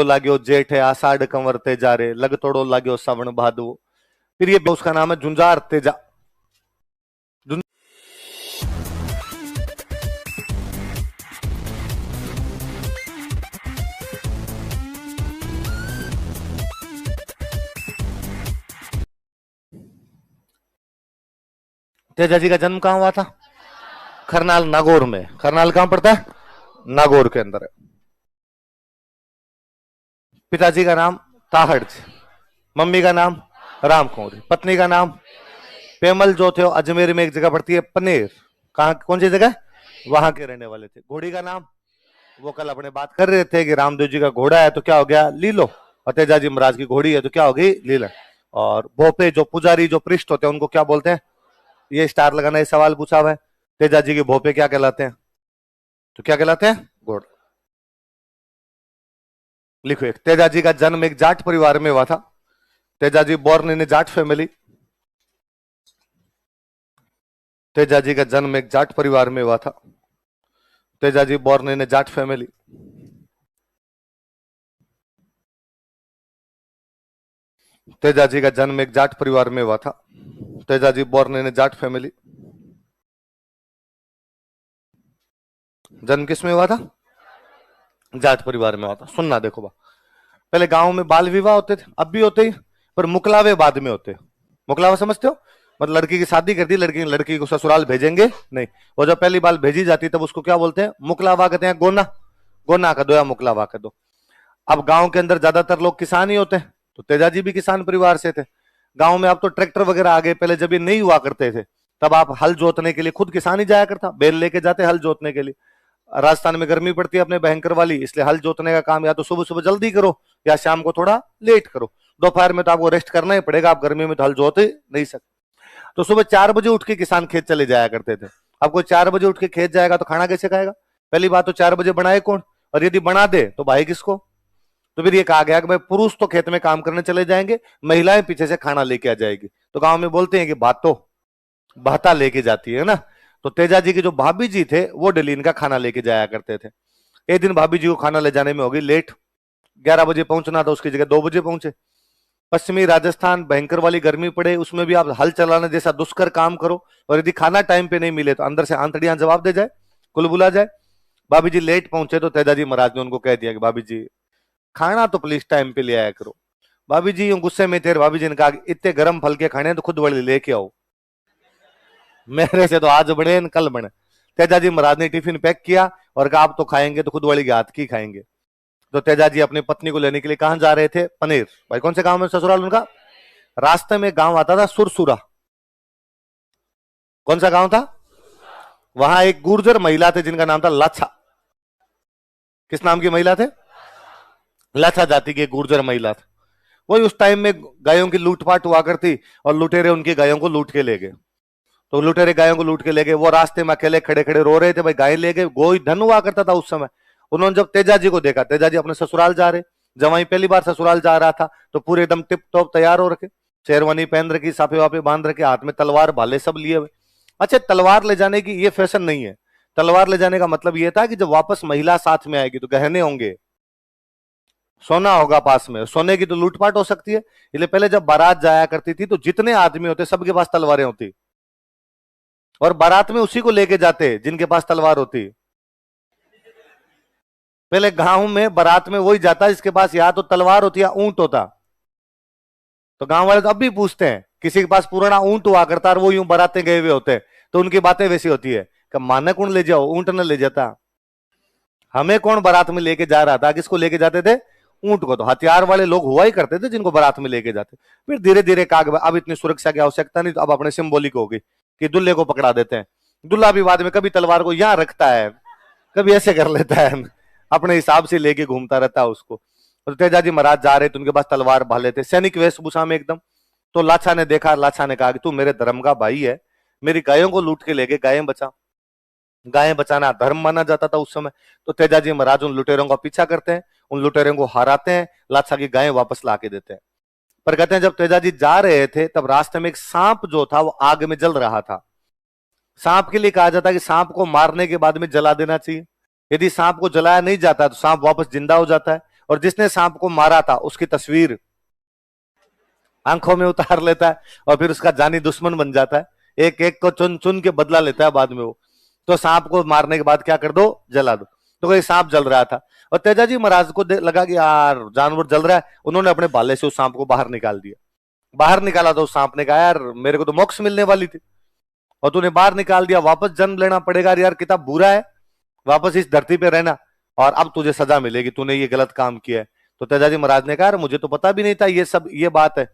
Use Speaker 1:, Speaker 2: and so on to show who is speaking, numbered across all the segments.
Speaker 1: लाग्यो जेठ है आषाढ़ कंवरते जा रे, लग तोड़ो लाग्यो सावन भादो। फिर ये उसका नाम है झुंझार तेजा। तेजा जी का जन्म कहां हुआ था? करनाल नागौर में। करनाल कहां पड़ता है? नागौर के अंदर है। पिताजी का नाम ताहड़, मम्मी का नाम राम कौरी, पत्नी का नाम पेमल जो थे अजमेर में एक जगह पड़ती है पनेर, कहां कौन सी जगह? वहां के रहने वाले थे। घोड़ी का नाम वो कल अपने बात कर रहे थे कि रामदेव जी का घोड़ा है तो क्या हो गया? लीलो, और तेजाजी महाराज की घोड़ी है तो क्या हो गई? लीलन। और भोपे जो पुजारी जो पृष्ठ होते हैं उनको क्या बोलते हैं? ये स्टार लगाना, ये सवाल पूछा हुआ है। तेजाजी के भोपे क्या कहलाते हैं? तो क्या कहलाते हैं? घोड़ा। लिखो एक, तेजाजी का जन्म एक जाट परिवार में हुआ था। Tejaji born in Jat family. Tejaji का जन्म एक जाट परिवार में हुआ था। Tejaji born in Jat family. Tejaji का जन्म एक जाट परिवार में हुआ था। Tejaji born in Jat family. जन्म किस में हुआ था? जाट परिवार में हुआ था। सुनना देखो बा, पहले गांव में बाल विवाह होते थे, अब भी होते ही, पर मुकलावे बाद में होते। मुकलावा समझते हो? मतलब लड़की की शादी कर दी, लड़की को ससुराल भेजेंगे नहीं, वो जब पहली बार भेजी जाती तब उसको क्या बोलते हैं? मुकलावा कहते हैं। गोना, गोना कर दो या मुकलावा कर दो। अब गांव के अंदर ज्यादातर लोग किसान ही होते हैं, तो तेजाजी भी किसान परिवार से थे। गांव में अब तो ट्रैक्टर वगैरह आ गए, पहले जब ये नहीं हुआ करते थे तब आप हल जोतने के लिए खुद किसान ही जाया करता, बैल लेके जाते हल जोतने के लिए। राजस्थान में गर्मी पड़ती है अपने भयंकर वाली, इसलिए हल जोतने का काम या तो सुबह सुबह जल्दी करो या शाम को थोड़ा लेट करो। दोपहर में तो आपको रेस्ट करना ही पड़ेगा, आप गर्मी में तो हल जोते नहीं सकते। तो सुबह 4 बजे उठ के किसान खेत चले जाया करते थे। अब कोई 4 बजे उठ के खेत जाएगा तो खाना कैसे खाएगा? पहली बात तो 4 बजे बनाए कौन, और यदि बना दे तो भाई किसको? तो फिर ये कहा गया कि भाई पुरुष तो खेत में काम करने चले जाएंगे, महिलाएं पीछे से खाना लेके आ जाएगी। तो गांव में बोलते हैं कि भाता लेके जाती है ना। तो तेजाजी के जो भाभी जी थे वो डेली इनका खाना लेके जाया करते थे। एक दिन भाभी जी को खाना ले जाने में हो गई लेट, 11 बजे पहुंचना था उसकी जगह 2 बजे पहुंचे। पश्चिमी राजस्थान भयंकर वाली गर्मी पड़े, उसमें भी आप हल चलाने जैसा दुष्कर काम करो, और यदि खाना टाइम पे नहीं मिले तो अंदर से आंतड़ियां जवाब दे जाए, कुल बुला जाए। भाभी जी लेट पहुंचे तो तेजाजी महाराज ने उनको कह दिया कि भाभी जी खाना तो प्लीज टाइम पे ले आया करो। भाभी जी गुस्से में थे, भाभी जी ने कहा इतने गर्म फल के खाने तो खुद बड़े लेके आओ, मेरे से तो आज बने न कल बने। तेजाजी महाराज ने टिफिन पैक किया और कहा आप तो खाएंगे तो खुद वाली के हाथ की खाएंगे। तो तेजाजी अपनी पत्नी को लेने के लिए कहां जा रहे थे? पनेर। भाई कौन से गांव में ससुराल उनका? रास्ते में गांव आता था सुरसुरा। कौन सा गांव था? वहां एक गुर्जर महिला थे जिनका नाम था लाछा। किस नाम की महिला थे? लाछा जाति की गुर्जर महिला थे। वही उस टाइम में गायों की लूटपाट हुआ करती और लुटेरे उनकी गायों को लूट के ले गए। तो लुटेरे गायों को लूट के ले गए, वो रास्ते में अकेले खड़े खड़े रो रहे थे, भाई गाय ले गए। गोई धन हुआ करता था उस समय। उन्होंने जब तेजाजी को देखा, तेजाजी अपने ससुराल जा रहे, जवाई पहली बार ससुराल जा रहा था, तो पूरे एकदम टिप टॉप तैयार हो रखे, शेरवानी पहन रखी, साफे वाफे बांध रखे, हाथ में तलवार भाले सब लिए हुए। अच्छा, तलवार ले जाने की ये फैशन नहीं है। तलवार ले जाने का मतलब ये था कि जब वापस महिला साथ में आएगी तो गहने होंगे, सोना होगा पास में, सोने की तो लूटपाट हो सकती है। इसलिए पहले जब बारात जाया करती थी तो जितने आदमी होते सबके पास तलवारें होती, और बारात में उसी को लेके जाते जिनके पास तलवार होती। पहले गांव में बारात में वही जाता जिसके पास या तो तलवार होती या ऊंट होता। तो गांव वाले तो अब भी पूछते हैं, किसी के पास पुराना ऊंट हुआ करता और वो यूं बारातें गए हुए होते तो उनकी बातें वैसी होती है कि माने कौन ले जाओ, ऊंट न ले जाता। हमें कौन बारात में लेके जा रहा था? किसको लेके जाते थे? ऊंट को। तो हथियार वाले लोग हुआ ही करते थे जिनको बारात में लेके जाते। फिर धीरे धीरे काग अब इतनी सुरक्षा की आवश्यकता नहीं, तो अब अपने सिंबॉलिक हो गई कि दूल्हे को पकड़ा देते हैं। दूल्हा भी बाद में कभी तलवार को यहां रखता है, कभी ऐसे कर लेता है, अपने हिसाब से लेके घूमता रहता है उसको। तो तेजाजी महाराज जा रहे थे, उनके पास तलवार भाले थे, सैनिक वेशभूषा में एकदम। तो लाछा ने देखा, लाछा ने कहा कि तू मेरे धर्म का भाई है, मेरी गायों को लूट के ले गए, गायें बचा। गायें बचाना धर्म माना जाता था उस समय। तो तेजाजी महाराज उन लुटेरों का पीछा करते हैं, उन लुटेरों को हराते हैं, लाछा की गायें वापस ला के देते हैं। पर कहते हैं जब तेजाजी जा रहे थे तब रास्ते में एक सांप जो था वो आग में जल रहा था। सांप के लिए कहा जाता है कि सांप को मारने के बाद में जला देना चाहिए। यदि सांप को जलाया नहीं जाता तो सांप वापस जिंदा हो जाता है और जिसने सांप को मारा था उसकी तस्वीर आंखों में उतार लेता है और फिर उसका जानी दुश्मन बन जाता है, एक एक को चुन चुन के बदला लेता है बाद में वो। तो सांप को मारने के बाद क्या कर दो, जला दो। तो कोई सांप जल रहा था और तेजाजी महाराज को लगा कि यार जानवर जल रहा है, उन्होंने अपने भाले से उस सांप को बाहर निकाल दिया। बाहर निकाला तो उस सांप ने कहा यार मेरे को तो मोक्ष मिलने वाली थी और तूने बाहर निकाल दिया, वापस जन्म लेना पड़ेगा यार, कितना बुरा है, वापस इस धरती पे रहना और अब तुझे सजा मिलेगी, तूने ये गलत काम किया है। तो तेजाजी महाराज ने कहा मुझे तो पता भी नहीं था ये सब ये बात है,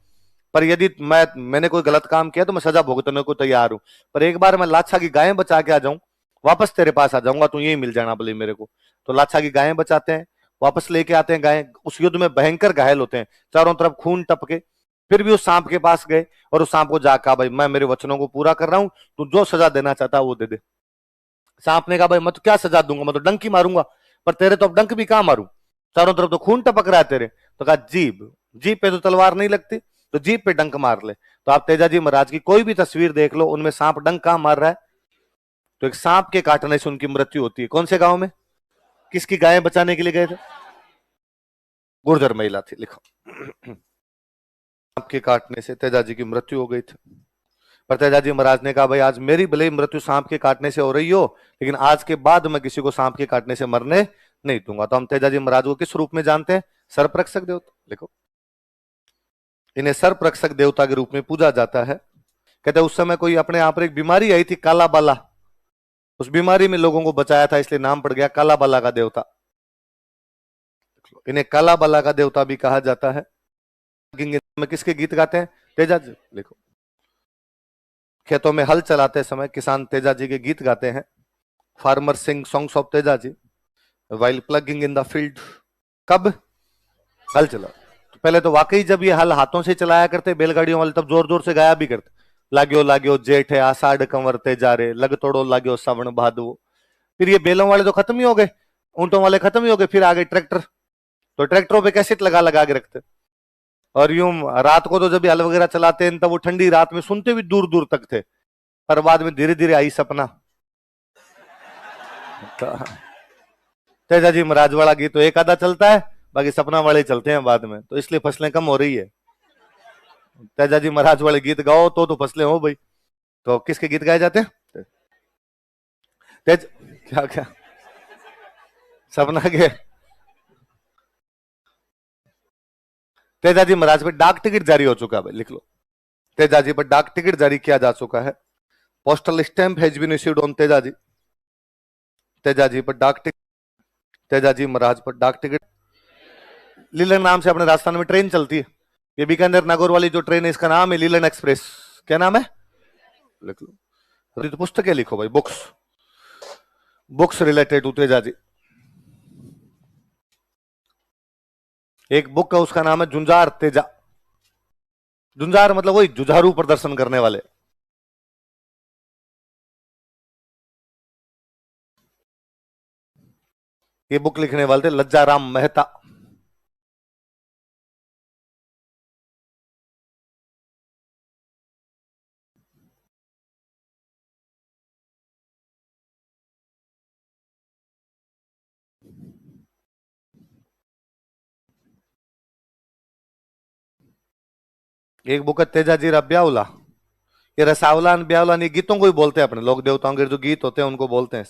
Speaker 1: पर यदि मैंने कोई गलत काम किया तो मैं सजा भुगतने को तैयार हूं, पर एक बार मैं लाछा की गायें बचा के आ जाऊं, वापस तेरे पास आ जाऊंगा, तू यही मिल जाना भले मेरे को। तो लाछा की गायें बचाते हैं, वापस लेके आते हैं गायें। उस युद्ध में भयंकर घायल होते हैं, चारों तरफ खून टपके, फिर भी उस सांप के पास गए और उस सांप को जाकर भाई मैं मेरे वचनों को पूरा कर रहा हूं, तू जो सजा देना चाहता है वो दे दे। सांप ने कहा भाई मैं तो क्या सजा दूंगा, मैं तो डंक ही मारूंगा, पर तेरे तो अब डंक भी कहां मारूं, चारों तरफ तो खून टपक रहा है तेरे। तो कहा जीभ, जीभ पे तो तलवार नहीं लगती, तो जीभ पे डंक मार ले। तो आप तेजाजी महाराज की कोई भी तस्वीर देख लो, उनमें सांप डंक कहां मार रहा है, तो एक सांप के काटने से उनकी मृत्यु होती है। कौन से गांव में, किसकी गायें बचाने के लिए गए थे, गुर्जर महिला थी, लिखो। सांप के काटने से तेजाजी की मृत्यु हो गई थी। पर तेजाजी महाराज ने कहा भाई आज मेरी भले ही मृत्यु सांप के काटने से हो रही हो, लेकिन आज के बाद मैं किसी को सांप के काटने से मरने नहीं दूंगा। तो हम तेजाजी महाराज को किस रूप में जानते हैं, सर्परक्षक देवता, लिखो। इन्हें सर्परक्षक देवता के रूप में पूजा जाता है। कहते उस समय कोई अपने यहाँ पर एक बीमारी आई थी काला बाला, उस बीमारी में लोगों को बचाया था, इसलिए नाम पड़ गया काला बाला का देवता। इन्हें काला बाला का देवता भी कहा जाता है। में किसके गीत गाते हैं, तेजाजी, लिखो। खेतों में हल चलाते समय किसान तेजाजी के गीत गाते हैं। Farmer sing songs of Tejaji while plugging in the field. कब हल चला, तो पहले तो वाकई जब ये हल हाथों से चलाया करते बैलगाड़ियों वाले, तब जोर जोर से गाया भी करते, लाग्यो लाग्यो जेठ है आषाढ़ कंवरते जा रे, लग तोड़ो लाग्यो सावन भादवो। फिर ये बैलों वाले तो खत्म ही हो गए, ऊंटों वाले खत्म ही हो गए, फिर आ गए ट्रैक्टर, तो ट्रैक्टरों पे कैसेट लगा लगा के रखते, और यूं रात को तो जब हल वगैरह चलाते हैं तब वो ठंडी रात में सुनते भी दूर दूर तक थे। पर बाद में धीरे धीरे आई सपना। तेजाजी महाराज वाला गीत तो एक आधा चलता है, बाकी सपना वाले चलते हैं बाद में, तो इसलिए फसलें कम हो रही है। तेजाजी महाराज वाले गीत गाओ तो फसलें हो भाई। तो किसके गीत गाए जाते हैं, तेज क्या क्या सपना के। तेजाजी महाराज पे डाक टिकट जारी हो चुका है, लिख लो। तेजाजी पर डाक टिकट जारी किया जा चुका है। Postal stamp has been issued on Tejaji. Tejaji पर डाक टिकट, तेजाजी महाराज पर डाक टिकट। लीलन नाम से अपने राजस्थान में ट्रेन चलती है, ये बीकानेर नागौर वाली जो ट्रेन है इसका नाम है लीलन एक्सप्रेस। क्या नाम है, लिख लो। तो पुस्तकें लिखो भाई, books, books related to Tejaji. एक बुक है उसका नाम है जुंजार तेजा। जुंजार मतलब वही जुझारू प्रदर्शन करने वाले। ये बुक लिखने वाले थे लज्जाराम मेहता। एक बुक है तेजाजी ब्यावला। ये रसावला ब्यावला, ये गीतों को ही बोलते हैं अपने लोग, देवताओं के जो गीत होते हैं उनको बोलते हैं।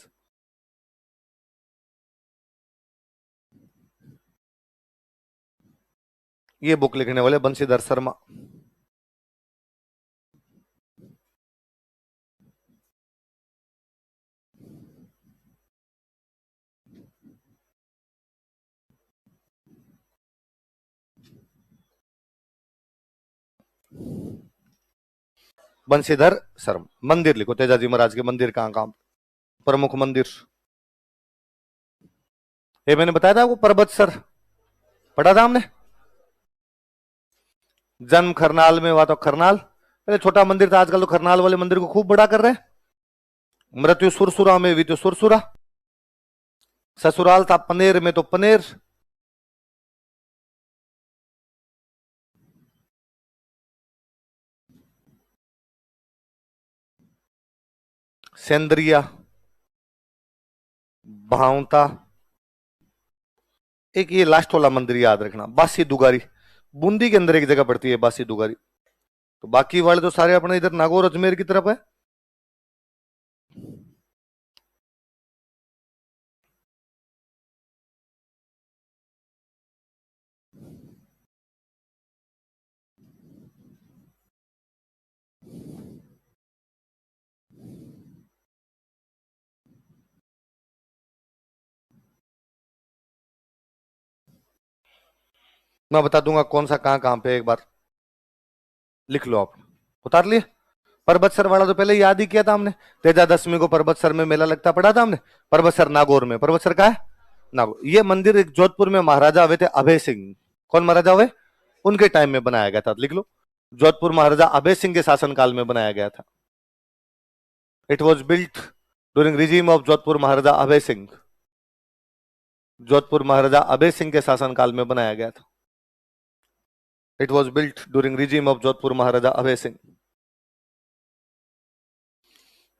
Speaker 1: ये बुक लिखने वाले बंशीधर शर्मा। बंशीधर शर्मा। मंदिर लिखो, तेजाजी महाराज के मंदिर कहां कहां, प्रमुख मंदिर। ये मैंने बताया था आपको, पर्वत सर पढ़ा था हमने। जन्म खरनाल में हुआ, तो खरनाल पहले छोटा मंदिर था, आजकल तो खरनाल वाले मंदिर को खूब बड़ा कर रहे हैं। मृत्यु सुरसुरा में भी तो सुरसुरा, ससुराल था पनेर में तो पनेर। सेंद्रिया, भावता, एक ये लास्ट वाला मंदिर याद रखना, बासी दुगारी, बूंदी के अंदर एक जगह पड़ती है बासी दुगारी। तो बाकी वाले तो सारे अपने इधर नागौर अजमेर की तरफ है। मैं बता दूंगा कौन सा कहां कहां पे, एक बार लिख लो आप। उतार लिए? परबतसर वाला तो पहले याद ही किया था हमने। तेजा दशमी को परबतसर में मेला लगता पड़ा था हमने। परबतसर नागौर में, परबतसर का है नागौर। ये मंदिर एक जोधपुर में महाराजा हुए थे अभय सिंह। कौन महाराजा हुए? उनके टाइम में बनाया गया था, लिख लो। जोधपुर महाराजा अभय सिंह के शासनकाल में बनाया गया था। It was built during regime of Jodhpur Maharaja Abhay Singh. Jodhpur Maharaja Abhay Singh के शासनकाल में बनाया गया था। It was built during regime of Jodhpur Maharaja Abhay Singh.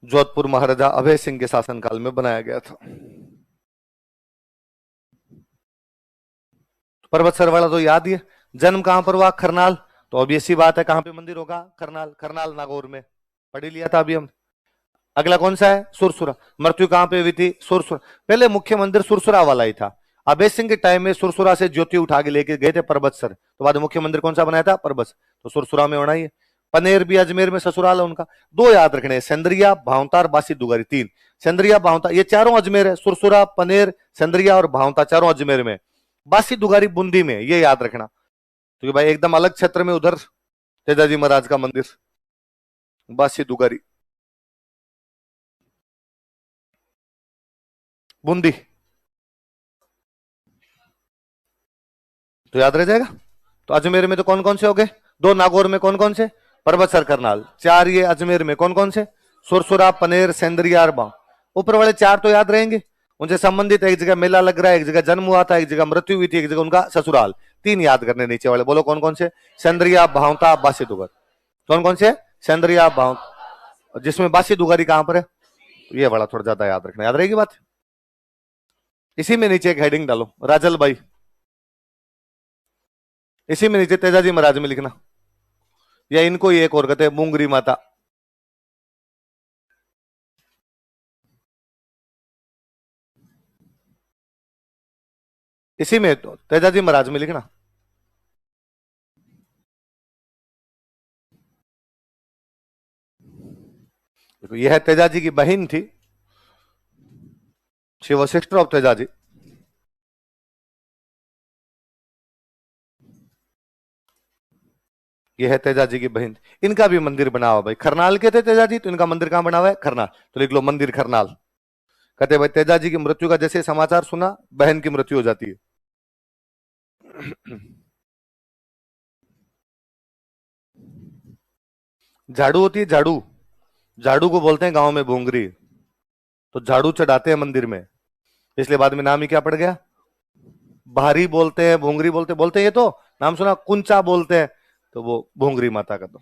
Speaker 1: Jodhpur Maharaja Abhay Singh के शासनकाल में बनाया गया था। परबतसर वाला तो याद ही है। जन्म कहां पर हुआ? करनाल। तो अब ऐसी बात है, कहां पे मंदिर होगा? करनाल। करनाल नागौर में पढ़ ही लिया था अभी हम। अगला कौन सा है? सुरसुरा। मृत्यु कहां पे हुई थी? सुरसुरा। पहले मुख्य मंदिर सुरसुरा वाला ही था। अभय सिंह के टाइम में सुरसुरा से ज्योति उठा के लेके गए थे परबतसर, तो बाद मुख्य मंदिर कौन सा बनाया था? परबतसर। तो सुरसुरा में होना ही है। पनेर भी अजमेर में ससुराल है उनका। दो याद रखने, सेंद्रिया, भावतार, बासी दुगारी, तीन। सेंद्रिया, भावता, ये चारों अजमेर है। सुरसुरा, पनेर, सेंद्रिया और भावता चारों अजमेर में। बासी दुगारी बूंदी में, ये याद रखना, क्योंकि भाई एकदम अलग क्षेत्र में उधर तेजाजी महाराज का मंदिर। बासी दुगारी बूंदी, तो याद रह जाएगा। तो अजमेर में तो कौन कौन से हो गए? दो। नागौर में कौन कौन से? परबतसर, करनाल। चार ये अजमेर में कौन कौन से? सुरसुरा, पनेर, सेंद्रिया और बाव। ऊपर वाले चार तो याद रहेंगे, उनसे संबंधित एक जगह मेला लग रहा है, एक जगह जन्म हुआ था, एक जगह मृत्यु हुई थी, एक जगह उनका ससुराल। तीन याद करने नीचे वाले, बोलो कौन कौन से? सेंद्रिया, भावता, बासी दुगार। कौन कौन से? सेंद्रिया, भाव, जिसमें बासी दुगारी कहां पर है? तो ये बड़ा थोड़ा ज्यादा याद रखना, याद रहेगी बात। इसी में नीचे एक हेडिंग डालो, राजल भाई। इसी में नीचे तेजाजी महाराज में लिखना, या इनको ही एक और कहते हैं मुंगरी माता। इसी में तो तेजाजी महाराज में लिखना। देखो यह तेजाजी की बहन थी, she was sister of Tejaji. यह है तेजाजी की बहन। इनका भी मंदिर बना हुआ भाई, खरनाल के थे तेजाजी, तो इनका मंदिर कहां बना हुआ है? खरनाल। तो लिख लो मंदिर खरनाल। कहते भाई तेजाजी की मृत्यु का जैसे समाचार सुना, बहन की मृत्यु हो जाती है। झाड़ू होती है, झाड़ू। झाड़ू को बोलते हैं गांव में भोंगरी। तो झाड़ू चढ़ाते हैं मंदिर में, इसलिए बाद में नाम ही क्या पड़ गया? भारी बोलते हैं, भोंगरी बोलते बोलते हैं। ये तो नाम सुना, कुंचा बोलते हैं, तो वो भोंगरी माता का। तो